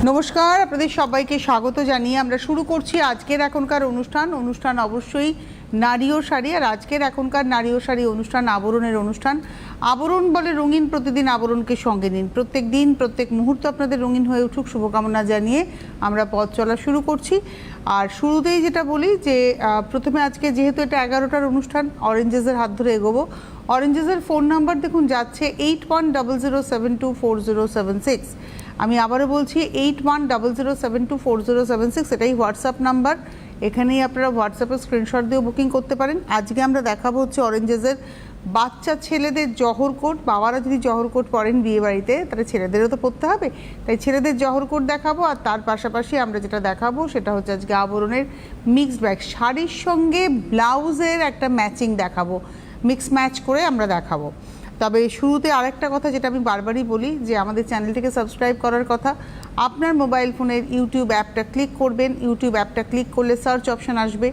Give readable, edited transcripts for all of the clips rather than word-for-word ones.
নমস্কার, আপনাদের সবাইকে স্বাগত জানিয়ে আমরা শুরু করছি আজকের এখনকার অনুষ্ঠান অবশ্যই নারী ও শাড়ি। আর আজকের এখনকার নারী ও শাড়ি অনুষ্ঠান আবরণের অনুষ্ঠান। আবরণ বলে রঙিন, প্রতিদিন আবরণকে সঙ্গে নিন। প্রত্যেক দিন প্রত্যেক মুহূর্ত আপনাদের রঙিন হয়ে উঠুক, শুভকামনা জানিয়ে আমরা পথ চলা শুরু করছি। আর শুরুতেই যেটা বলি যে প্রথমে আজকে যেহেতু এটা 11টার অনুষ্ঠান, অরেঞ্জেসের হাত ধরে এগোবো। অরেঞ্জেসের ফোন নাম্বার দেখুন যাচ্ছে 8100724076। আমি আবারও বলছি 8100724076, এটাই হোয়াটসঅ্যাপ নাম্বার। এখানেই আপনারা হোয়াটসঅ্যাপে স্ক্রিনশট দিয়েও বুকিং করতে পারেন। আজকে আমরা দেখাবো হচ্ছে অরেঞ্জেসের বাচ্চা ছেলেদের জহর কোট। বাবারা যদি জহর কোট পরেন বিয়ে বাড়িতে, তাহলে ছেলেদেরও তো পরতে হবে, তাই ছেলেদের জহর কোট দেখাবো। আর তার পাশাপাশি আমরা যেটা দেখাবো সেটা হচ্ছে আজকে আবরণের মিক্সড ব্যাগ, শাড়ির সঙ্গে ব্লাউজের একটা ম্যাচিং দেখাবো, মিক্স ম্যাচ করে আমরা দেখাবো। তবে শুরুতে আরেকটা কথা যেটা আমি বারবারই বলি, যে আমাদের চ্যানেলটিকে সাবস্ক্রাইব করার কথা। আপনার মোবাইল ফোনের ইউটিউব অ্যাপটা ক্লিক করবেন। ইউটিউব অ্যাপটা ক্লিক করলে সার্চ অপশান আসবে।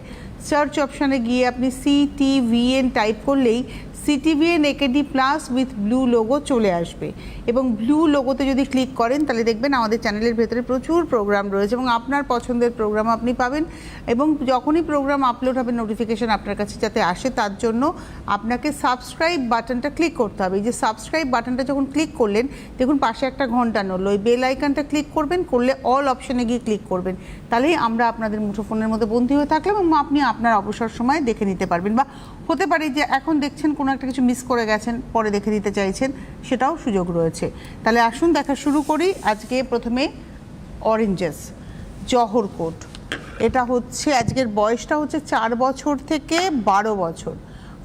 সার্চ অপশানে গিয়ে আপনি CTVN টাইপ করলেই CTVN AKD plus with blue logo চলে আসবে। এবং ব্লু লোগোতে যদি ক্লিক করেন তাহলে দেখবেন আমাদের চ্যানেলের ভেতরে প্রচুর প্রোগ্রাম রয়েছে এবং আপনার পছন্দের প্রোগ্রাম আপনি পাবেন। এবং যখনই প্রোগ্রাম আপলোড হবে নোটিফিকেশান আপনার কাছে যাতে আসে, তার জন্য আপনাকে সাবস্ক্রাইব বাটনটা ক্লিক করতে হবে। এই যে সাবস্ক্রাইব বাটনটা যখন ক্লিক করলেন, দেখুন পাশে একটা ঘন্টা নড়লো, ওই বেল আইকনটা ক্লিক করবেন, করলে অল অপশানে গিয়ে ক্লিক করবেন। তাহলেই আমরা আপনাদের মুঠোফোনের মধ্যে বন্দী হয়ে থাকলাম এবং আপনি আপনার অবসর সময় দেখে নিতে পারবেন। বা হতে পারে যে এখন দেখছেন কোনো একটা কিছু মিস করে গেছেন, পরে দেখে নিতে চাইছেন, সেটাও সুযোগ রয়েছে। তাহলে আসুন দেখা শুরু করি। আজকে প্রথমে অরেঞ্জেস জহর কোট। এটা হচ্ছে আজকের বয়সটা হচ্ছে 4 বছর থেকে 12 বছর,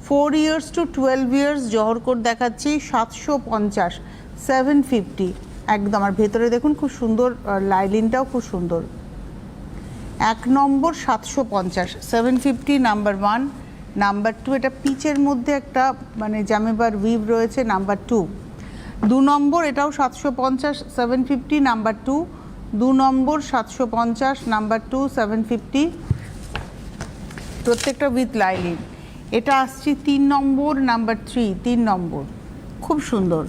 4 years to 12 years। Jawahar coat দেখাচ্ছি 750, 750 একদম। আর ভেতরে দেখুন খুব সুন্দর, লাইলিনটাও খুব সুন্দর। 1 নম্বর 750, 750 নাম্বার 1। নাম্বার 2 এটা পিচের মধ্যে একটা মানে জামেবার উইভ রয়েছে, নাম্বার 2। 2 নম্বর এটাও 750, 750 নাম্বার 2। 2 নম্বর 750, নাম্বার 2 750, প্রত্যেকটা উইথ লাইলিন। এটা আসছি 3 নম্বর, নাম্বার 3, 3 নম্বর খুব সুন্দর,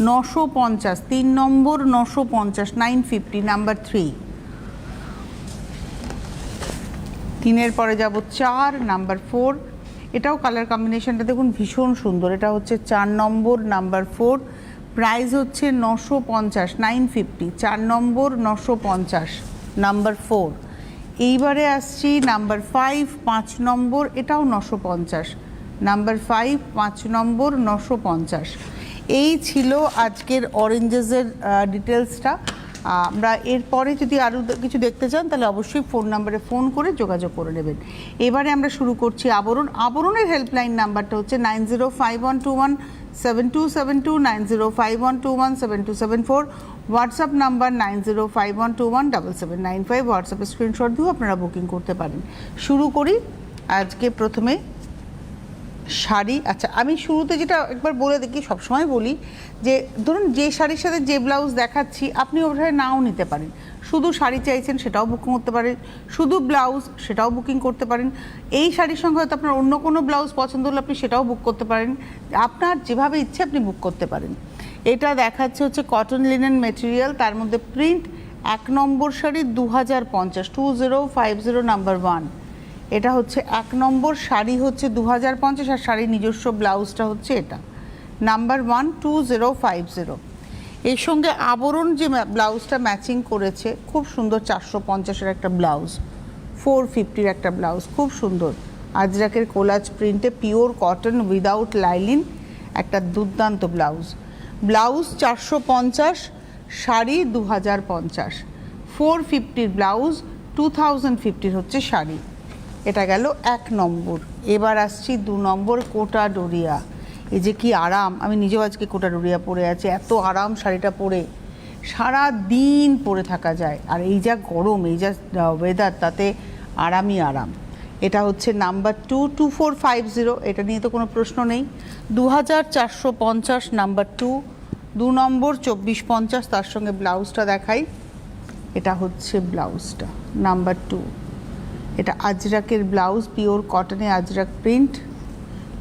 950, 3 নম্বর 950, 950 নাম্বার 3। 3-এর পরে যাব 4 নাম্বার 4। এটাও কালার কম্বিনেশনটা দেখুন ভীষণ সুন্দর। এটা হচ্ছে 4 নম্বর নাম্বার 4, প্রাইস হচ্ছে 950, 950, 4 নম্বর 950 নাম্বার 4। এইবারে আসছি নাম্বার 5, 5 নম্বর, এটাও 950, নাম্বার 5, 5 নম্বর 950। এই ছিল আজকের অরেঞ্জেসের ডিটেলসটা। আমরা এরপরে যদি আরও কিছু দেখতে চান তাহলে অবশ্যই ফোন নাম্বারে ফোন করে যোগাযোগ করে নেবেন। এবারে আমরা শুরু করছি আবরণ। আবরণের হেল্পলাইন নাম্বারটা হচ্ছে 9051217272, 9051217274। WhatsApp number 9051217795। হোয়াটসঅ্যাপে স্ক্রিনশট দিয়েও আপনারা বুকিং করতে পারেন। শুরু করি আজকে প্রথমে শাড়ি। আচ্ছা, আমি শুরুতে যেটা একবার বলে দেখি, সবসময় বলি যে ধরুন যে শাড়ির সাথে যে ব্লাউজ দেখাচ্ছি আপনি ওভাবে নাও নিতে পারেন। শুধু শাড়ি চাইছেন সেটাও বুকিং করতে পারেন, শুধু ব্লাউজ সেটাও বুকিং করতে পারেন। এই শাড়ির সঙ্গে হয়তো আপনার অন্য কোনো ব্লাউজ পছন্দ হলে আপনি সেটাও বুক করতে পারেন। আপনার যেভাবে ইচ্ছে আপনি বুক করতে পারেন। এটা দেখাচ্ছে হচ্ছে কটন লিনেন মেটেরিয়াল, তার মধ্যে প্রিন্ট। 1 নম্বর শাড়ি 2050, 2050 নাম্বার 1। এটা হচ্ছে 1 নম্বর শাড়ি হচ্ছে 2050, আর শাড়ির নিজস্ব ব্লাউজটা হচ্ছে এটা নাম্বার 1, 2050। এর সঙ্গে আবরণ যে ব্লাউজটা ম্যাচিং করেছে খুব সুন্দর, 450-এর একটা ব্লাউজ, 450-র একটা ব্লাউজ, খুব সুন্দর আজরাকের কোলাজ প্রিন্টে, পিওর কটন উইদাউট লাইলিন, একটা দুর্দান্ত ব্লাউজ। ব্লাউজ 450, শাড়ি 2050, 450-র ব্লাউজ, 2050-র হচ্ছে শাড়ি। এটা গেল 1 নম্বর। এবার আসছি 2 নম্বর, কোটা ডোরিয়া। এই যে কি আরাম, আমি নিজেও আজকে কোটা ডোরিয়া পরে আছি, এত আরাম শাড়িটা পরে, সারা দিন পরে থাকা যায়। আর এই যা গরম, এই যা ওয়েদার, তাতে আরামই আরাম। এটা হচ্ছে নাম্বার 2, 2450, এটা নিয়ে তো কোনো প্রশ্ন নেই। 2450 নাম্বার 2, 2 নম্বর 2450, তার সঙ্গে ব্লাউজটা দেখাই। এটা হচ্ছে ব্লাউজটা নাম্বার 2। এটা আজরাকের ব্লাউজ, পিওর কটনে আজরাক প্রিন্ট,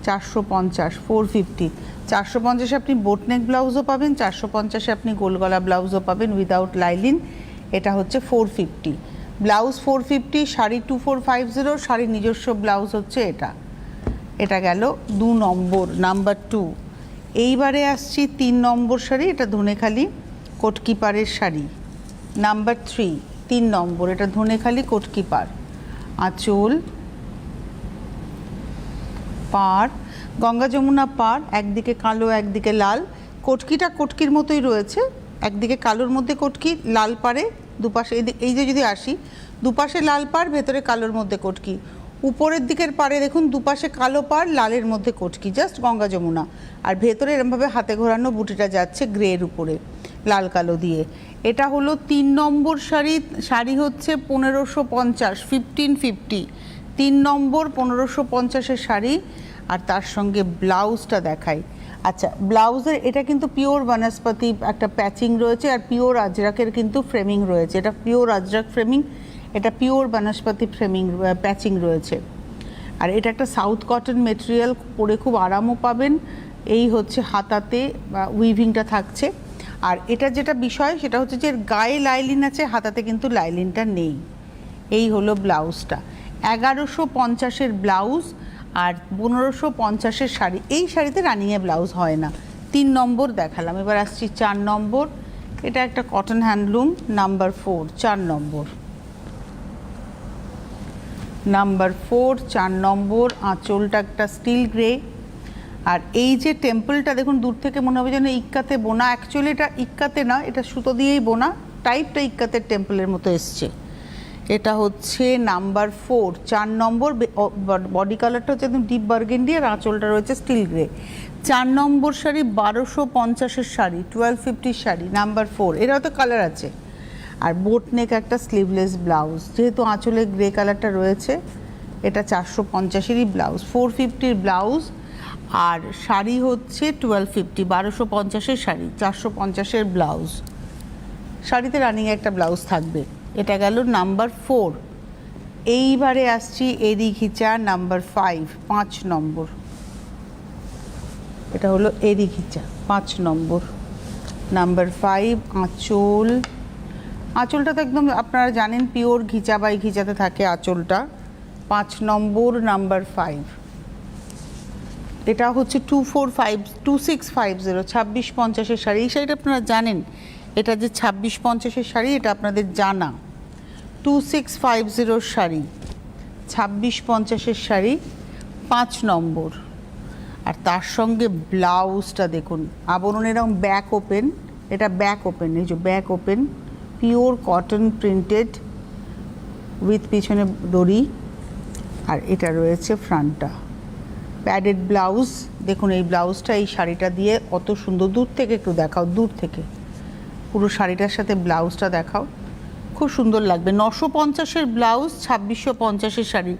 450, 450। 450-এ আপনি বোটনেক ব্লাউজও পাবেন, 450-এ আপনি গোলগলা ব্লাউজও পাবেন উইদাউট লাইলিন। এটা হচ্ছে 450, ব্লাউজ 450, শাড়ি 2450, শাড়ির নিজস্ব ব্লাউজ হচ্ছে এটা। এটা গেল 2 নম্বর, নাম্বার 2। এইবারে আসছি 3 নম্বর শাড়ি, এটা ধনেখালি কোটকিপারের শাড়ি, নাম্বার 3, 3 নম্বর, এটা ধনেখালি কোটকিপার, আঁচল, পাড়, গঙ্গা যমুনা পাড়, একদিকে কালো একদিকে লাল, কোটকিটা কোটকির মতোই রয়েছে, একদিকে কালোর মধ্যে কোটকি, লাল পাড়ে দুপাশে, এই যে যদি আসি দুপাশে লাল পাড়, ভেতরে কালোর মধ্যে কোটকি, উপরের দিকের পাড়ে দেখুন দুপাশে কালো পাড়, লালের মধ্যে কোটকি, জাস্ট গঙ্গা যমুনা, আর ভেতরে এরমভাবে হাতে ঘোরানো বুটিটা যাচ্ছে গ্রের উপরে লাল কালো দিয়ে। এটা হলো 3 নম্বর শাড়ি, শাড়ি হচ্ছে 1550, 1550, 3 নম্বর 1550-এর শাড়ি। আর তার সঙ্গে ব্লাউজটা দেখাই। আচ্ছা, ব্লাউজের এটা কিন্তু পিওর বনস্পতি একটা প্যাচিং রয়েছে, আর পিওর আজরাকের কিন্তু ফ্রেমিং রয়েছে, এটা পিওর আজরাক ফ্রেমিং, এটা পিওর বনস্পতি ফ্রেমিং প্যাচিং রয়েছে। আর এটা একটা সাউথ কটন মেটেরিয়াল, পরে খুব আরামও পাবেন। এই হচ্ছে হাতাতে উইভিংটা থাকছে। আর এটা যেটা বিষয় সেটা হচ্ছে যে গায়ে লাইলিন আছে, হাতাতে কিন্তু লাইলিনটা নেই। এই হলো ব্লাউজটা, 1150-এর ব্লাউজ আর 1550-এর শাড়ি। এই শাড়িতে রানিংয়ে ব্লাউজ হয় না। 3 নম্বর দেখালাম, এবার আসছি 4 নম্বর। এটা একটা কটন হ্যান্ডলুম, নাম্বার 4, 4 নম্বর, নাম্বার 4, 4 নম্বর। আঁচলটা একটা স্টিল গ্রে। আর এই যে টেম্পলটা দেখুন, দূর থেকে মনে হবে যেন ইক্কাতে বোনা, অ্যাকচুয়ালি এটা ইক্কাতে না, এটা সুতো দিয়েই বোনা, টাইপটা ইক্কাতের টেম্পলের মতো এসছে। এটা হচ্ছে নাম্বার 4, 4 নম্বর। বডি কালারটা হচ্ছে একদম ডিপ বার্গেন্ডি, আর আঁচলটা রয়েছে স্টিল গ্রে। 4 নম্বর শাড়ি 1250-এর শাড়ি, 1250 শাড়ি, নাম্বার 4। এরাও তো কালার আছে। আর বোট নেক একটা স্লিভলেস ব্লাউজ, যেহেতু আঁচলে গ্রে কালারটা রয়েছে, এটা 450-এরই ব্লাউজ, 450-র ব্লাউজ। আর শাড়ি হচ্ছে 1250, 1250-এর শাড়ি, 450-এর ব্লাউজ। শাড়িতে রানিং একটা ব্লাউজ থাকবে। এটা গেল নাম্বার 4। এইবারে আসছি এরি ঘিচা, নাম্বার 5, 5 নম্বর। এটা হলো এরি ঘিচা, 5 নম্বর, নাম্বার 5। আঁচল, আঁচলটা তো একদম আপনারা জানেন পিওর ঘিচা বাই ঘিচাতে থাকে আঁচলটা, 5 নম্বর, নাম্বার 5। এটা হচ্ছে 2650, 2650-এর শাড়ি। এই শাড়িটা আপনারা জানেন, এটা যে 2650-এর শাড়ি, এটা আপনাদের জানা। 2650-র শাড়ি, 2650-এর শাড়ি, 5 নম্বর। আর তার সঙ্গে ব্লাউজটা দেখুন, আবরণ এরকম ব্যাক ওপেন, এটা ব্যাক ওপেন, এই যে back open, pure cotton printed with পিছনে দড়ি। আর এটা রয়েছে ফ্রন্টটা, প্যাডেড ব্লাউজ। দেখুন এই ব্লাউজটা এই শাড়িটা দিয়ে কত সুন্দর, দূর থেকে একটু দেখাও, দূর থেকে পুরো শাড়িটার সাথে ব্লাউজটা দেখাও, খুব সুন্দর লাগবে। 950-এর ব্লাউজ, 2650-এর শাড়ি,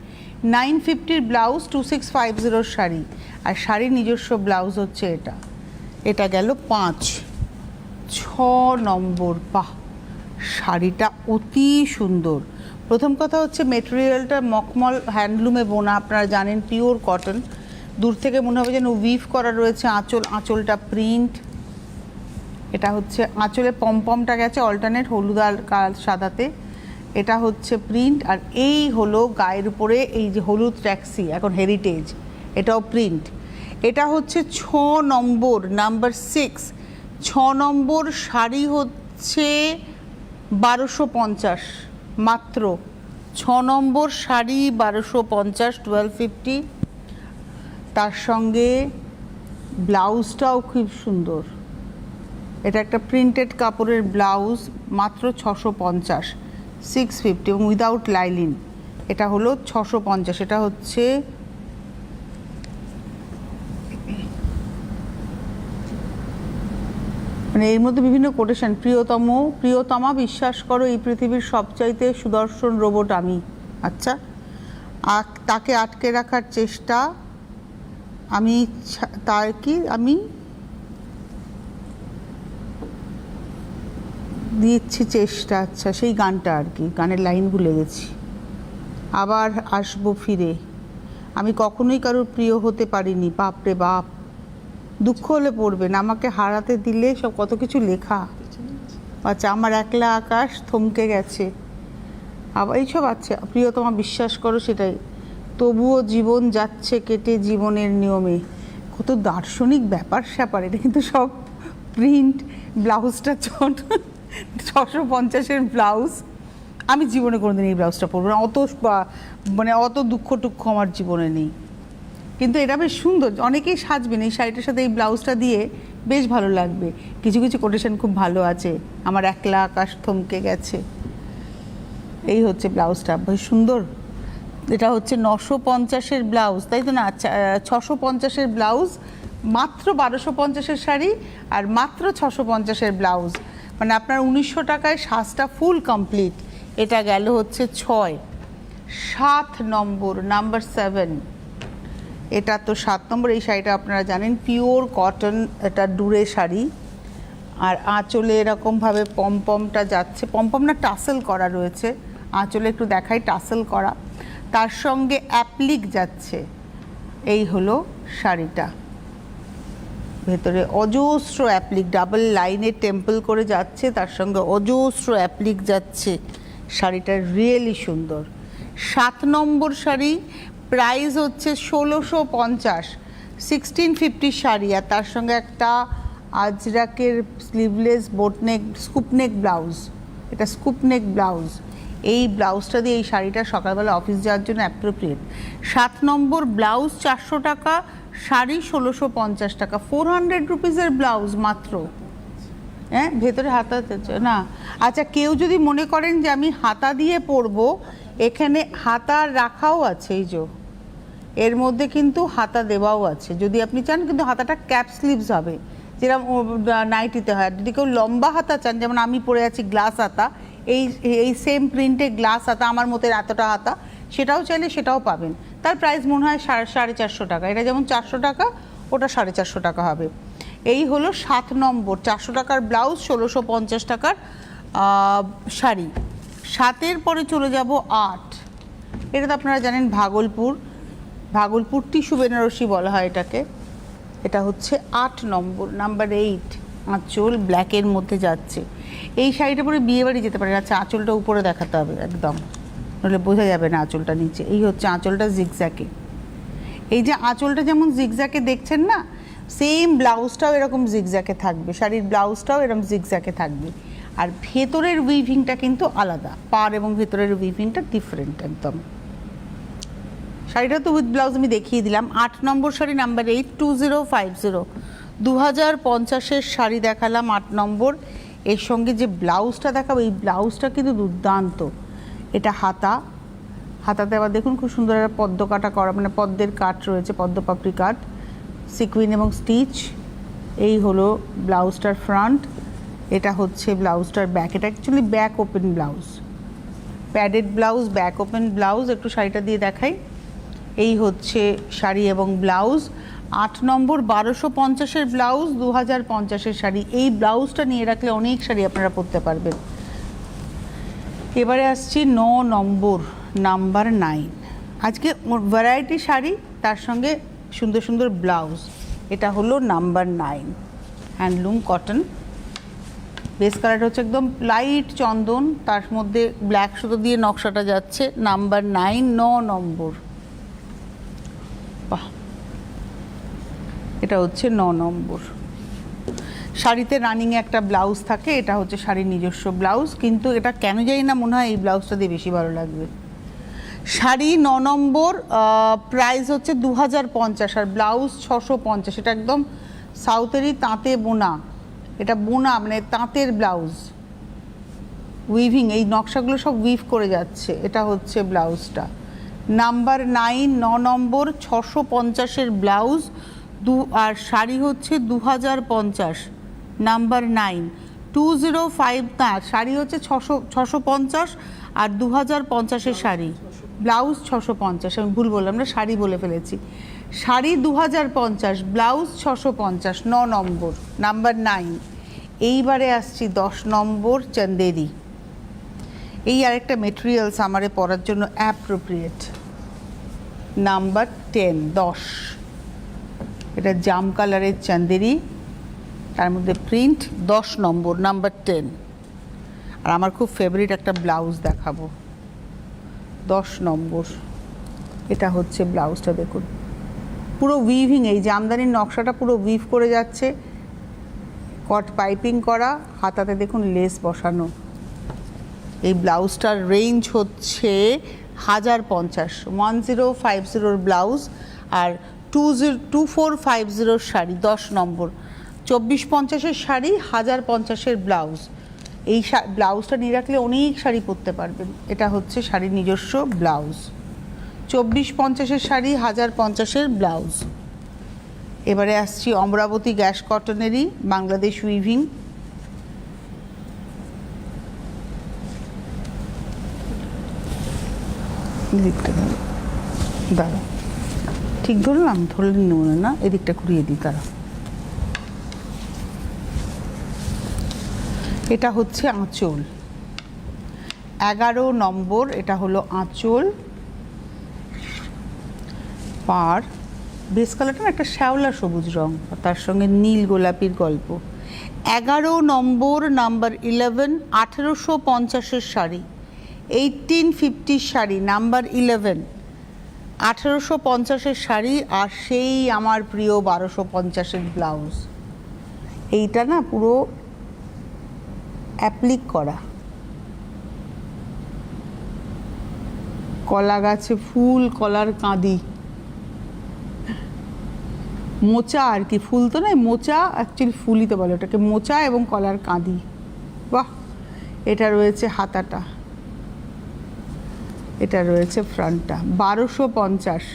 950-র ব্লাউজ, 2650-র শাড়ি। আর শাড়ির নিজস্ব ব্লাউজ হচ্ছে এটা। এটা গেল 5। 6 নম্বর, বাহ, শাড়িটা অতি সুন্দর। প্রথম কথা হচ্ছে মেটেরিয়ালটা মখমল হ্যান্ডলুমে বোনা, আপনারা জানেন পিওর কটন, দূর থেকে মনে হবে যেন উইভ করা রয়েছে। আঁচলটা প্রিন্ট, এটা হচ্ছে আঁচলে পমপমটা গেছে অল্টারনেট হলুদ আর সাদাতে, এটা হচ্ছে প্রিন্ট। আর এই হলো গায়ের উপরে এই যে হলুদ ট্যাক্সি, এখন হেরিটেজ, এটাও প্রিন্ট। এটা হচ্ছে 6 নম্বর, নাম্বার 6, 6 নম্বর শাড়ি হচ্ছে 1250 মাত্র, 6 নম্বর শাড়ি 1250, 1250। তার সঙ্গে ব্লাউজটাও খুব সুন্দর, এটা একটা প্রিন্টেড কাপড়ের ব্লাউজ, মাত্র 650, 650, এবং উইদাউট লাইলিন। এটা হলো 650। এটা হচ্ছে মানে এর মধ্যে বিভিন্ন কোটেশন, প্রিয়তমা বিশ্বাস করো এই পৃথিবীর সবচাইতে সুদর্শন রোবট আমি, আচ্ছা তাকে আটকে রাখার চেষ্টা আমি, তার কি আমি দিচ্ছি চেষ্টা, আচ্ছা সেই গানটা আর কি, গানের লাইন ভুলে গেছি। আবার আসবো ফিরে, আমি কখনোই কারোর প্রিয় হতে পারিনি, বাপরে বাপ, দুঃখ হলে পড়বেন, আমাকে হারাতে দিলে, সব কত কিছু লেখা। আচ্ছা, আমার একলা আকাশ থমকে গেছে, আবার এইসব আছে। প্রিয়তমা বিশ্বাস করো সেটাই, তবুও জীবন যাচ্ছে কেটে জীবনের নিয়মে। কত দার্শনিক ব্যাপার স্যাপার, এটা কিন্তু সব প্রিন্ট। ব্লাউজটা 650-এর ব্লাউজ। আমি জীবনে কোনোদিন এই ব্লাউজটা পরবো না, অত মানে অত দুঃখ টুক্ষ আমার জীবনে নেই। কিন্তু এটা বেশ সুন্দর, অনেকেই সাজবেন এই শাড়িটার সাথে, এই ব্লাউজটা দিয়ে বেশ ভালো লাগবে। কিছু কিছু কোটেশন খুব ভালো আছে, আমার একলা আকাশ থমকে গেছে, এই হচ্ছে ব্লাউজটা, বেশ সুন্দর। এটা হচ্ছে 950-এর ব্লাউজ, তাই তো না? আচ্ছা, 650-এর ব্লাউজ, মাত্র 1250-এর শাড়ি আর মাত্র 650-এর ব্লাউজ, মানে আপনার 1900 টাকায় সাজটা ফুল কমপ্লিট। এটা গেল হচ্ছে 6। 7 নম্বর, নাম্বার 7, এটা তো 7 নম্বর। এই শাড়িটা আপনারা জানেন পিওর কটন, এটা ডুরে শাড়ি, আর আঁচলে এরকমভাবে পমপমটা যাচ্ছে, পমপম না টাসেল করা রয়েছে আঁচলে, একটু দেখাই, টাসেল করা, তার সঙ্গে অ্যাপ্লিক যাচ্ছে। এই হলো শাড়িটা, ভেতরে অজস্র অ্যাপ্লিক, ডাবল লাইনে টেম্পল করে যাচ্ছে, তার সঙ্গে অজস্র অ্যাপ্লিক যাচ্ছে। শাড়িটা রিয়েলি সুন্দর। 7 নম্বর শাড়ি, প্রাইস হচ্ছে 1650, 1650 শাড়ি, আর তার সঙ্গে একটা আজরাকের স্লিভলেস বোটনেক স্কুপনেক ব্লাউজ। এটা স্কুপনেক ব্লাউজ, এই ব্লাউজটা দিয়ে এই শাড়িটা সকালবেলা অফিস যাওয়ার জন্য অ্যাপ্রোপ্রিয়েট। 7 নম্বর ব্লাউজ 400 টাকা, শাড়ি 1650 টাকা, 400 রুপিসের ব্লাউজ মাত্র। হ্যাঁ, ভেতরে হাতা না। আচ্ছা, কেউ যদি মনে করেন যে আমি হাতা দিয়ে পরবো, এখানে হাতা রাখাও আছে, এই যে এর মধ্যে কিন্তু হাতা দেওয়াও আছে যদি আপনি চান, কিন্তু হাতাটা ক্যাপ স্লিভস হবে, যেরকম নাইটিতে হয়। যদি কেউ লম্বা হাতা চান, যেমন আমি পরে আছি গ্লাস হাতা, এই সেম প্রিন্টে গ্লাস হাতা, আমার মতো এতটা হাতা, সেটাও চাইলে সেটাও পাবেন। তার প্রাইস মনে হয় 450 টাকা। এটা যেমন 400 টাকা, ওটা 450 টাকা হবে। এই হলো 7 নম্বর, 400 টাকার ব্লাউজ, 1650 টাকার শাড়ি। 7-এর পরে চলে যাব 8। এটা তো আপনারা জানেন ভাগলপুর টিস্যু বেনারসি বলা হয় এটাকে। এটা হচ্ছে 8 নম্বর, নাম্বার 8। আঁচল ব্ল্যাকের মধ্যে যাচ্ছে। এই শাড়িটা পরে বিয়ে বাড়ি যেতে পারে। আচ্ছা, আঁচলটা উপরে দেখাতে হবে একদম, নাহলে বোঝা যাবে না আঁচলটা নিচে। এই হচ্ছে আঁচলটা জিগজ্যাকে, এই যে আঁচলটা যেমন জিগজ্যাকে দেখছেন না, সেম ব্লাউজটাও এরকম জিগজ্যাকে থাকবে, শাড়ির ব্লাউজটাও এরকম জিগজ্যাকে থাকবে। আর ভেতরের উইভিংটা কিন্তু আলাদা, পাড় এবং ভেতরের উইভিংটা ডিফারেন্ট একদম। শাড়িটা তো উইথ ব্লাউজ আমি দেখিয়ে দিলাম। 8 নম্বর শাড়ি, নাম্বার 8, 2050, 2050-এর শাড়ি দেখালাম 8 নম্বর। এর সঙ্গে যে ব্লাউজটা দেখাবো, এই ব্লাউজটা কিন্তু দুর্দান্ত। এটা হাতাতে আবার দেখুন খুব সুন্দর একটা পদ্ম কাটা করা, মানে পদ্মের কাট রয়েছে, পদ্ম পাপড়ি কাট, সিকুইন এবং স্টিচ। এই হলো ব্লাউজটার ফ্রন্ট, এটা হচ্ছে ব্লাউজটার ব্যাক। এটা actually back open blouse, padded blouse, back open blouse. একটু শাড়িটা দিয়ে দেখাই। এই হচ্ছে শাড়ি এবং ব্লাউজ। 8 নম্বর 1250-এর ব্লাউজ, 2050-এর শাড়ি। এই ব্লাউজটা নিয়ে রাখলে অনেক শাড়ি আপনারা পরতে পারবেন। এবারে আসছি 9 নম্বর, নাম্বার 9। আজকে ভ্যারাইটি শাড়ি, তার সঙ্গে সুন্দর সুন্দর ব্লাউজ। এটা হলো নাম্বার 9, হ্যান্ডলুম কটন। বেস কালারটা হচ্ছে একদম লাইট চন্দন, তার মধ্যে ব্ল্যাক সুতো দিয়ে নকশাটা যাচ্ছে। নাম্বার 9, 9 নম্বর। বাহ, এটা হচ্ছে 9 নম্বর। শাড়িতে রানিংয়ে একটা ব্লাউজ থাকে, এটা হচ্ছে শাড়ির নিজস্ব ব্লাউজ, কিন্তু এটা কেন জানি না মনে হয় এই ব্লাউজটা দিয়ে বেশি ভালো লাগবে। শাড়ি 9 নম্বর, প্রাইস হচ্ছে 2050, আর ব্লাউজ 650। এটা একদম সাউথেরই তাঁতে বোনা, এটা বোনা মানে তাঁতের ব্লাউজ, উইভিং, এই নকশাগুলো সব উইভ করে যাচ্ছে। এটা হচ্ছে ব্লাউজটা। নাম্বার 9, 9 নম্বর, 650-এর ব্লাউজ, আর শাড়ি হচ্ছে 2050, নাম্বার 9, 205 না, শাড়ি হচ্ছে 650 আর 2050-এর শাড়ি, ব্লাউজ 650। আমি ভুল বললাম না, শাড়ি বলে ফেলেছি। শাড়ি 2050, ব্লাউজ 650, 9 নম্বর, নাম্বার 9। এইবারে আসছি 10 নম্বর, চন্দেরি। এই আরেকটা মেটেরিয়ালস আমারে পরার জন্য অ্যাপ্রোপ্রিয়েট। নাম্বার 10, 10। এটা জাম কালারের চান্দেরি, তার মধ্যে প্রিন্ট, 10 নম্বর, নাম্বার 10। আর আমার খুব ফেভারিট একটা ব্লাউজ দেখাবো, 10 নম্বর। এটা হচ্ছে ব্লাউজটা, দেখুন পুরো উইভিং, এই জামদানির নকশাটা পুরো উইভ করে যাচ্ছে, কট পাইপিং করা, হাতাতে দেখুন লেস বসানো। এই ব্লাউজটার রেঞ্জ হচ্ছে 1050, 1050 ব্লাউজ, আর 2450 শাড়ি, 10 নম্বর। 2450 শাড়ি, 1050 ব্লাউজ। এই ব্লাউজটা নিয়ে রাখলে অনেক শাড়ি পরতে পারবেন। এটা হচ্ছে শাড়ির নিজস্ব ব্লাউজ, 2450 শাড়ি, 1050 ব্লাউজ। এবারে আসছি অমরাবতী গ্যাস কটনেরই বাংলাদেশ উইভিং। দাঁড়া, ঠিক ধরলাম? ধরলে মনে না, এদিকটা ঘুরিয়ে দিই, তারা। এটা হচ্ছে আঁচল, 11 নম্বর। এটা হলো আঁচল, পার বেস কালারটা একটা শ্যাওলা সবুজ রং, তার সঙ্গে নীল গোলাপির গল্প। 11 নম্বর, নাম্বার 11, 1850 শাড়ি, 1850 শাড়ি, নাম্বার 11, 1850 শাড়ি। আর সেই আমার প্রিয় 1250 ব্লাউজ। এইটা না পুরো অ্যাপ্লিক করা, কলা গাছে ফুল, কলার কাঁদি, মোচা আর কি, ফুল তো নয়, মোচা, অ্যাকচুয়ালি ফুলই তো বলে ওটাকে, মোচা এবং কলার কাঁদি। বাহ! এটা রয়েছে হাতাটা, এটা রয়েছে ফ্রন্টটা। 1250,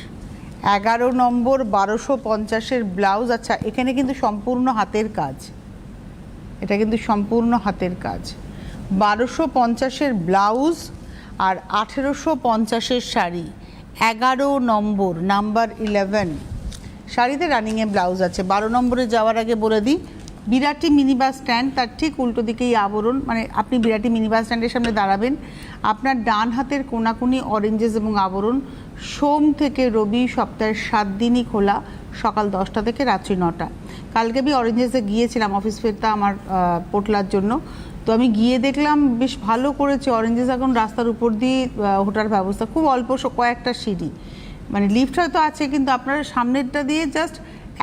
11 নম্বর, 1250 ব্লাউজ। আচ্ছা, এখানে কিন্তু সম্পূর্ণ হাতের কাজ, এটা কিন্তু সম্পূর্ণ হাতের কাজ। 1250 ব্লাউজ আর 1850 শাড়ি, 11 নম্বর, নাম্বার 11। শাড়িতে রানিংয়ে ব্লাউজ আছে। 12 নম্বরে যাওয়ার আগে বলে দিই, বিরাটি মিনি বাস স্ট্যান্ড, তার ঠিক উল্টো দিকেই আবরণ। মানে আপনি বিরাটি মিনি বাস স্ট্যান্ডের সামনে দাঁড়াবেন, আপনার ডান হাতের কোনাকুনি অরেঞ্জেস এবং আবরণ। সোম থেকে রবি সপ্তাহের 7 দিনই খোলা, সকাল 10টা থেকে রাত্রি 9টা। কালকে আমি অরেঞ্জেসে গিয়েছিলাম অফিস ফেরতা আমার পোটলার জন্য, তো আমি গিয়ে দেখলাম বেশ ভালো করেছে অরেঞ্জেস। এখন রাস্তার উপর দিয়ে ওঠার ব্যবস্থা, খুব অল্প কয়েকটা সিঁড়ি, মানে লিফট হয়তো আছে, কিন্তু আপনার সামনেরটা দিয়ে জাস্ট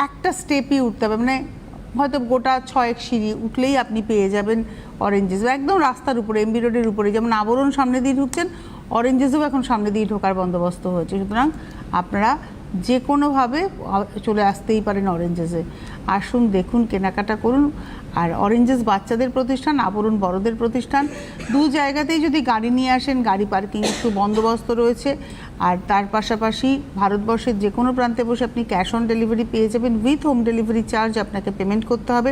একটা স্টেপই উঠতে হবে, মানে হয়তো গোটা 6 সিঁড়ি উঠলেই আপনি পেয়ে যাবেন অরেঞ্জেস, একদম রাস্তার উপরে, এমবি রোডের উপরে। যেমন আবরণ সামনে দিয়ে ঢুকছেন, অরেঞ্জেসও এখন সামনে দিয়ে ঢোকার বন্দোবস্ত হয়েছে। সুতরাং আপনারা যে কোনোভাবে চলে আসতেই পারেন অরেঞ্জেসে। আসুন, দেখুন, কেনাকাটা করুন। আর অরেঞ্জেস বাচ্চাদের প্রতিষ্ঠান, আবরণ বড়দের প্রতিষ্ঠান, দু জায়গাতেই যদি গাড়ি নিয়ে আসেন, গাড়ি পার্কিং বন্দোবস্ত রয়েছে। আর তার পাশাপাশি ভারতবর্ষের যে কোনো প্রান্তে বসে আপনি ক্যাশ অন ডেলিভারি পেয়ে যাবেন, উইথ হোম ডেলিভারি চার্জ আপনাকে পেমেন্ট করতে হবে।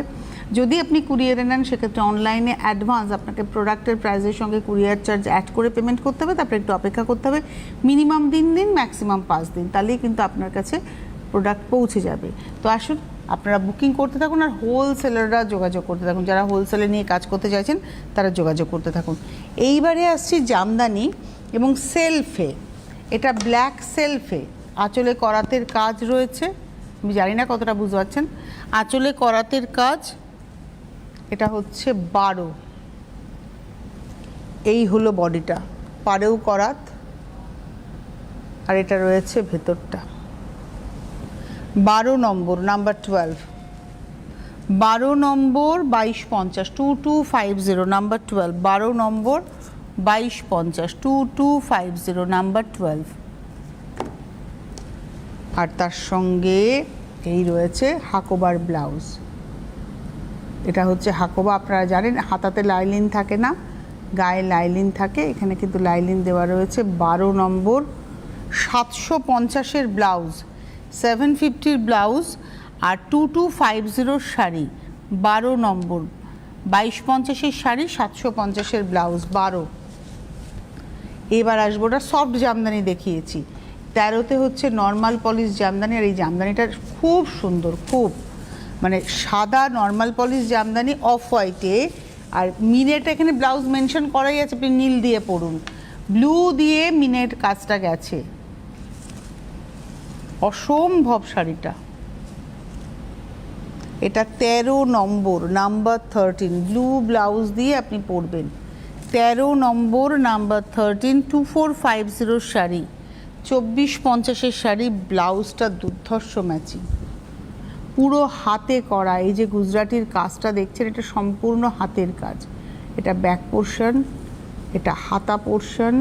যদি আপনি কুরিয়ারে নেন, সেক্ষেত্রে অনলাইনে অ্যাডভান্স আপনাকে প্রোডাক্টের প্রাইসের সঙ্গে কুরিয়ার চার্জ অ্যাড করে পেমেন্ট করতে হবে। তারপরে একটু অপেক্ষা করতে হবে, মিনিমাম 3 দিন, ম্যাক্সিমাম 5 দিন, তাহলেই কিন্তু আপনার কাছে প্রোডাক্ট পৌঁছে যাবে। তো আসুন, আপনারা বুকিং করতে থাকুন, আর হোলসেলাররা যোগাযোগ করতে থাকুন। যারা হোলসেলে নিয়ে কাজ করতে চাইছেন তারা যোগাযোগ করতে থাকুন। এইবারে আসছি জামদানি এবং সেলফে। এটা ব্ল্যাক সেলফে, আঁচলে করাতের কাজ রয়েছে। আমি জানি না কতটা বুঝতে পারছেন, আঁচলে করাতের কাজ। এটা হচ্ছে 12, এই হলো বডিটা, পাড়েও করাত, আর এটা রয়েছে ভেতরটা। 12 নম্বর, নাম্বার 12, 12 নম্বর, 2250, 2250, নাম্বার 12, 12 নম্বর, 2250, 2250, নাম্বার 12। আর তার সঙ্গে এই রয়েছে হাকোবার ব্লাউজ। এটা হচ্ছে হাকোবা, আপনারা জানেন হাতাতে লাইলিন থাকে না, গায়ে লাইলিন থাকে, এখানে কিন্তু লাইলিন দেওয়া রয়েছে। 12 নম্বর, 750 ব্লাউজ, 750 ব্লাউজ আর 2250 শাড়ি, 12 নম্বর, 2250 শাড়ি, 750 ব্লাউজ, 12। এবার আসবো, ওটা সফট জামদানি দেখিয়েছি। 13তে হচ্ছে নর্মাল পলিশ জামদানি, আর এই জামদানিটা খুব সুন্দর, খুব মানে সাদা নর্মাল পলিশ জামদানি, অফ হোয়াইটে। আর মিনেটা এখানে ব্লাউজ মেনশন করাই আছে, আপনি নীল দিয়ে পড়ুন, ব্লু দিয়ে মিনের কাজটা গেছে। অসম্ভব শাড়িটা। এটা 13 নম্বর, নাম্বার 13, ব্লু ব্লাউজ দিয়ে আপনি পরবেন। 13 নম্বর নাম্বার 13 2450 শাড়ি, 2450-এর শাড়ি। ব্লাউজটা দুর্ধর্ষ ম্যাচিং, পুরো হাতে করা। এই যে গুজরাটির কাজটা দেখছেন, এটা সম্পূর্ণ হাতের কাজ। এটা ব্যাক পোর্শন, এটা হাতা পোর্শন,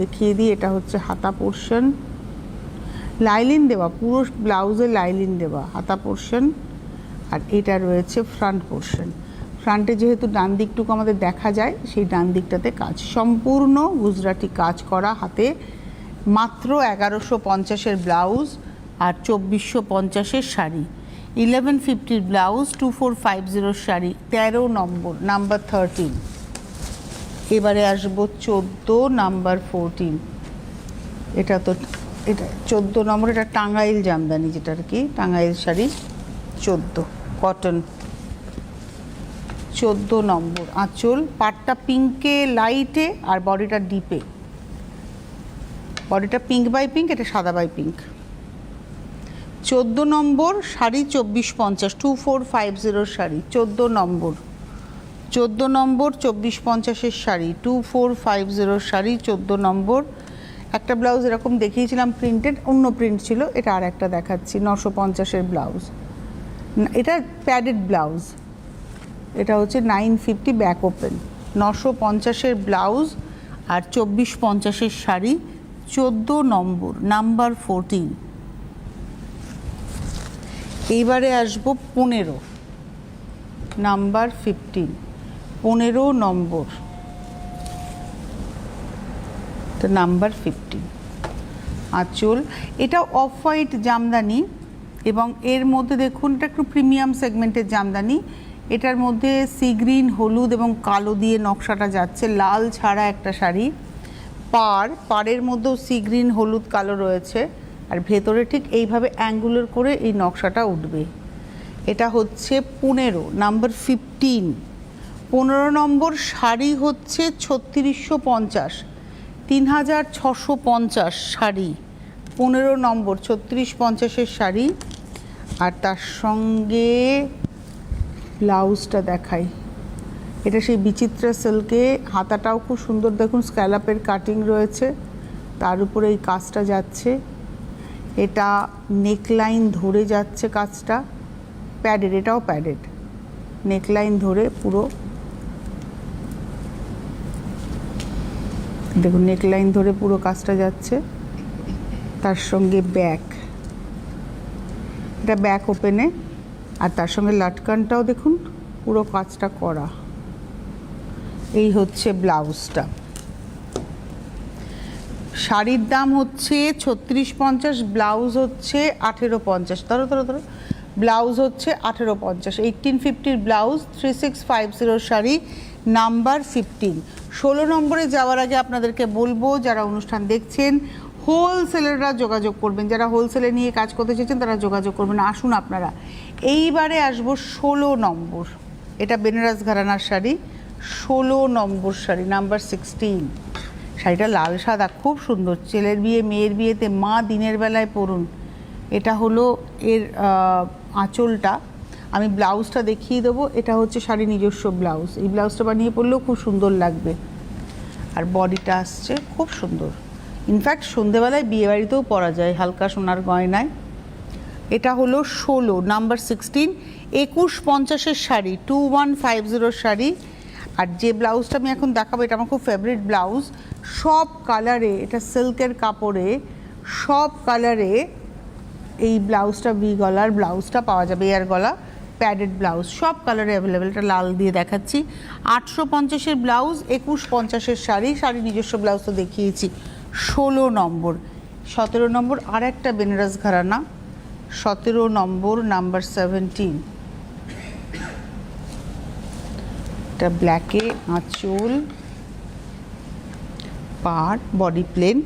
দেখিয়ে দিই। এটা হচ্ছে হাতা পোর্শন, লাইলিন দেওয়া, পুরো ব্লাউজে লাইলিন দেওয়া হাতা পোর্শন। আর এটা রয়েছে ফ্রন্ট পোর্শন। ফ্রন্টে যেহেতু ডান দিকটুকু আমাদের দেখা যায়, সেই ডান দিকটাতে কাজ, সম্পূর্ণ গুজরাটি কাজ করা হাতে। মাত্র 1150-এর ব্লাউজ আর 2450-এর শাড়ি। 1150-র ব্লাউজ, 2450-র শাড়ি, 13 নম্বর নাম্বার 13। এবারে আসবো 14 নাম্বার 14। এটা 14 নম্বর, এটা টাঙ্গাইল জামদানি, যেটা আর কি টাঙ্গাইল শাড়ি, 14 কটন। 14 নম্বর আঁচল, পাটটা পিঙ্কে লাইটে আর বডিটা ডিপে। বডিটা পিঙ্ক বাই পিঙ্ক, এটা সাদা বাই পিঙ্ক। 14 নম্বর শাড়ি, 2450, 2450-র শাড়ি, 14 নম্বর। 14 নম্বর 2450-এর শাড়ি, 2450-র শাড়ি, 14 নম্বর। একটা ব্লাউজ এরকম দেখিয়েছিলাম প্রিন্টেড, অন্য প্রিন্ট ছিল, এটা আর একটা দেখাচ্ছি। 950-এর ব্লাউজ, এটা প্যাডেড ব্লাউজ। এটা হচ্ছে 950 ব্যাক ওপেন। 950-এর ব্লাউজ আর 2450-এর শাড়ি, 14 নম্বর নাম্বার 14। এইবারে আসবো 15 নাম্বার 15, 15 নম্বর, নাম্বার 15 আঁচল। এটা অফ হোয়াইট জামদানি এবং এর মধ্যে দেখুন এটা একটু প্রিমিয়াম সেগমেন্টের জামদানি। এটার মধ্যে সি গ্রিন, হলুদ এবং কালো দিয়ে নকশাটা যাচ্ছে, লাল ছাড়া একটা শাড়ি। পাড়ের মধ্যেও সি গ্রিন, হলুদ, কালো রয়েছে। আর ভেতরে ঠিক এইভাবে অ্যাঙ্গুলার করে এই নকশাটা উঠবে। এটা হচ্ছে 15 নাম্বার 15। 15 নম্বর শাড়ি হচ্ছে 3650, 3650 শাড়ি, 15 নম্বর 3650-এর শাড়ি। আর তার সঙ্গে ব্লাউজটা দেখাই। এটা সেই বিচিত্রা সিল্কে, হাতাটাও খুব সুন্দর, দেখুন স্ক্যালাপের কাটিং রয়েছে, তার উপরে এই কাজটা যাচ্ছে। এটা নেকলাইন ধরে যাচ্ছে কাজটা, প্যাডেড, এটাও প্যাডেড, নেকলাইন ধরে পুরো, দেখুন নেকলাইন ধরে পুরো কাজটা যাচ্ছে। তার সঙ্গে ব্যাক, এটা ব্যাক ওপেনে, আর তার সঙ্গে লাটকানটাও দেখুন পুরো কাজটা করা। এই হচ্ছে ব্লাউজটা। শাড়ির দাম হচ্ছে 3650, ব্লাউজ হচ্ছে 1850। ধরো ব্লাউজ হচ্ছে 1850। 1850-র ব্লাউজ, 3650 শাড়ি, নাম্বার 15। 16 নম্বরে যাওয়ার আগে আপনাদেরকে বলবো, যারা অনুষ্ঠান দেখছেন হোলসেলাররা যোগাযোগ করবেন, যারা হোলসেলে নিয়ে কাজ করতে চাইছেন তারা যোগাযোগ করবেন। আসুন আপনারা। এইবারে আসবো 16 নম্বর, এটা বেনারস ঘরানার শাড়ি, 16 নম্বর শাড়ি, নাম্বার 16। শাড়িটা লাল সাদা, খুব সুন্দর, ছেলের বিয়ে মেয়ের বিয়েতে মা দিনের বেলায় পরুন। এটা হলো এর আঁচলটা। আমি ব্লাউজটা দেখিয়ে দেবো। এটা হচ্ছে শাড়ির নিজস্ব ব্লাউজ। এই ব্লাউজটা বানিয়ে পরলেও খুব সুন্দর লাগবে। আর বডিটা আসছে খুব সুন্দর, ইনফ্যাক্ট সন্ধেবেলায় বিয়েবাড়িতেও পরা যায় হালকা সোনার গয়নায়। এটা হলো 16 নাম্বার 16, 2150-এর শাড়ি, 2150 শাড়ি। আর যে ব্লাউজটা আমি এখন দেখাবো, এটা আমার খুব ফেভারিট ব্লাউজ, সব কালারে, এটা সিল্কের কাপড়ে সব কালারে এই ব্লাউজটা, ভি গলার ব্লাউজটা পাওয়া যাবে, এয়ার গলা প্যাডেড ব্লাউজ, সব কালারে অ্যাভেলেবেল। এটা লাল দিয়ে দেখাচ্ছি। 850-এর ব্লাউজ, 2150-এর শাড়ি, শাড়ি নিজস্ব ব্লাউজ তো দেখিয়েছি। 16 নম্বর। 17 নম্বর আর একটা বেনারস ঘরানা, 17 নম্বর নাম্বার 17। এটা ব্ল্যাকে আঁচল, পাড়, বডি প্লেন।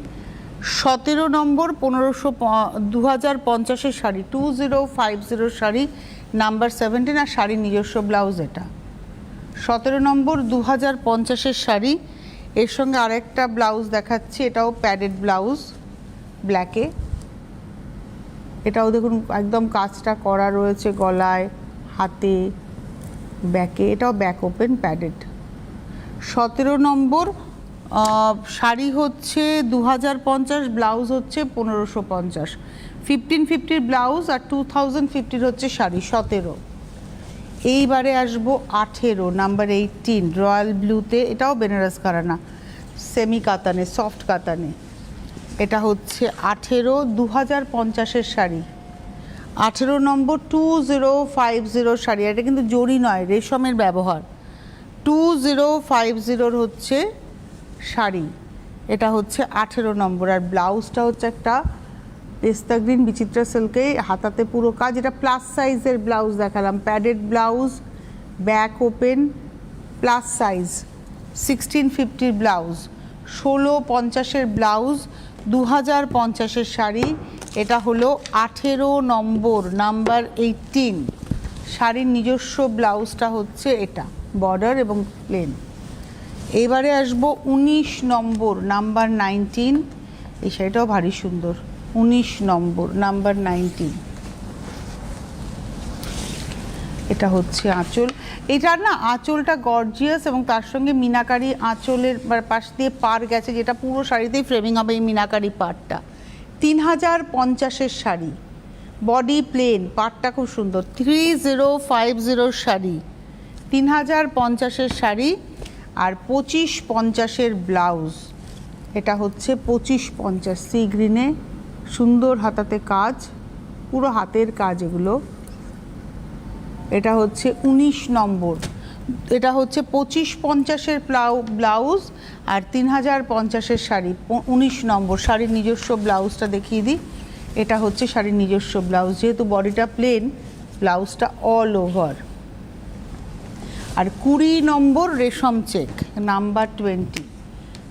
17 নম্বর 2050-এর শাড়ি, 2050 শাড়ি, নাম্বার 17। আর শাড়ির নিজস্ব ব্লাউজ এটা। 17 নম্বর 2050-এর শাড়ি। এর সঙ্গে আরেকটা ব্লাউজ দেখাচ্ছি, এটাও প্যাডেড ব্লাউজ ব্ল্যাকে। এটাও দেখুন একদম কাজটা করা রয়েছে গলায়, হাতে, ব্যাকে। এটাও ব্যাক ওপেন প্যাডেড। 17 নম্বর শাড়ি হচ্ছে 2050, ব্লাউজ হচ্ছে 1550। 1550 ব্লাউজ আর 2050 হচ্ছে শাড়ি 17। এইবারে আসবো 18 নাম্বার 18 রয়্যাল ব্লুতে, এটাও বেনারস ঘরানা, সেমি কাতানে, সফট কাতানে। এটা হচ্ছে 18 2050-এর শাড়ি। 18 নম্বর 2050 শাড়ি, এটা কিন্তু জরি নয়, রেশমের ব্যবহার। 2050 হচ্ছে শাড়ি, এটা হচ্ছে 18 নম্বর। আর ব্লাউজটা হচ্ছে একটা পেস্তা গ্রিন বিচিত্রা সিল্কে, হাতাতে পুরো কাজ। এটা প্লাস সাইজের ব্লাউজ দেখালাম, padded blouse, back open, plus size. 1650 blouse, 1650-এর ব্লাউজ, 2050-এর শাড়ি। এটা হলো 18 নম্বর নাম্বার 18। শাড়ির নিজস্ব ব্লাউজটা হচ্ছে এটা, বর্ডার এবং প্লেন। এবারে আসবো 19 নম্বর নাম্বার 19। এই শাড়িটাও ভারী সুন্দর, 19 নম্বর নাম্বার 19। এটা হচ্ছে আঁচল। এটার না আঁচলটা গর্জিয়াস এবং তার সঙ্গে মিনাকারি আঁচলের পাশ দিয়ে পার গেছে, যেটা পুরো শাড়িতেই ফ্রেমিং হবে এই মিনাকারি পাড়টা। 3050-এর শাড়ি, বডি প্লেন, পাড়টা খুব সুন্দর। 3050 শাড়ি, 3050-এর শাড়ি আর 2550-এর ব্লাউজ। এটা হচ্ছে 2550 সি গ্রিনে, সুন্দর হাতাতে কাজ, পুরো হাতের কাজ এগুলো। এটা হচ্ছে 19 নম্বর, এটা হচ্ছে 2550-এর ব্লাউজ আর 3050-এর শাড়ি। 19 নম্বর শাড়ির নিজস্ব ব্লাউজটা দেখিয়ে দিই। এটা হচ্ছে শাড়ির নিজস্ব ব্লাউজ, যেহেতু বডিটা প্লেন, ব্লাউজটা অল ওভার। আর 20 নম্বর রেশম চেক নাম্বার 20,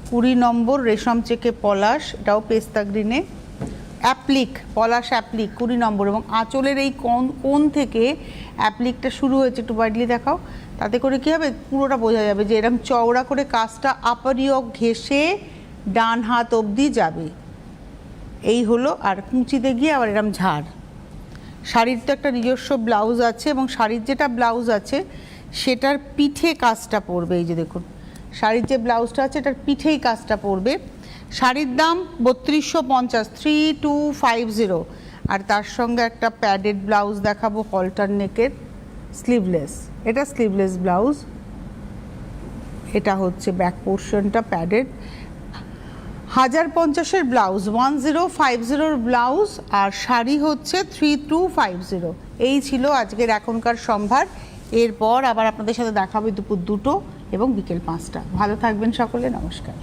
20 নম্বর রেশম চেকে পলাশ, এটাও পেস্তা গ্রিনে, অ্যাপ্লিক, পলাশ অ্যাপ্লিক 20 নম্বর। এবং আঁচলের এই কোণ থেকে অ্যাপ্লিকটা শুরু হয়েছে, একটু বাইডলি দেখাও, তাতে করে কী হবে পুরোটা বোঝা যাবে যে এরকম চওড়া করে কাজটা আপারিয়ক ঘেঁষে ডান হাত অবধি যাবে। এই হলো, আর কুঁচিতে গিয়ে আবার এরকম ঝাড়। শাড়ির তো একটা নিজস্ব ব্লাউজ আছে এবং শাড়ির যেটা ব্লাউজ আছে সেটার পিঠে কাজটা পড়বে। এই যে দেখুন শাড়ির যে ব্লাউজটা আছে এটার পিঠেই কাজটা পড়বে। শাড়ির দাম 3250, 3250। আর তার সঙ্গে একটা প্যাডেড ব্লাউজ দেখাবো, হলটার নেকের, স্লিভলেস। এটা স্লিভলেস ব্লাউজ, এটা হচ্ছে ব্যাক পোর্শনটা প্যাডেড। 1050-এর ব্লাউজ, 1050-এর ব্লাউজ আর শাড়ি হচ্ছে 3250। এই ছিল আজকের এখনকার সম্ভার। এরপর আবার আপনাদের সাথে দেখাবে দুপুর 2টো এবং বিকেল 5টা। ভালো থাকবেন সকলে, নমস্কার।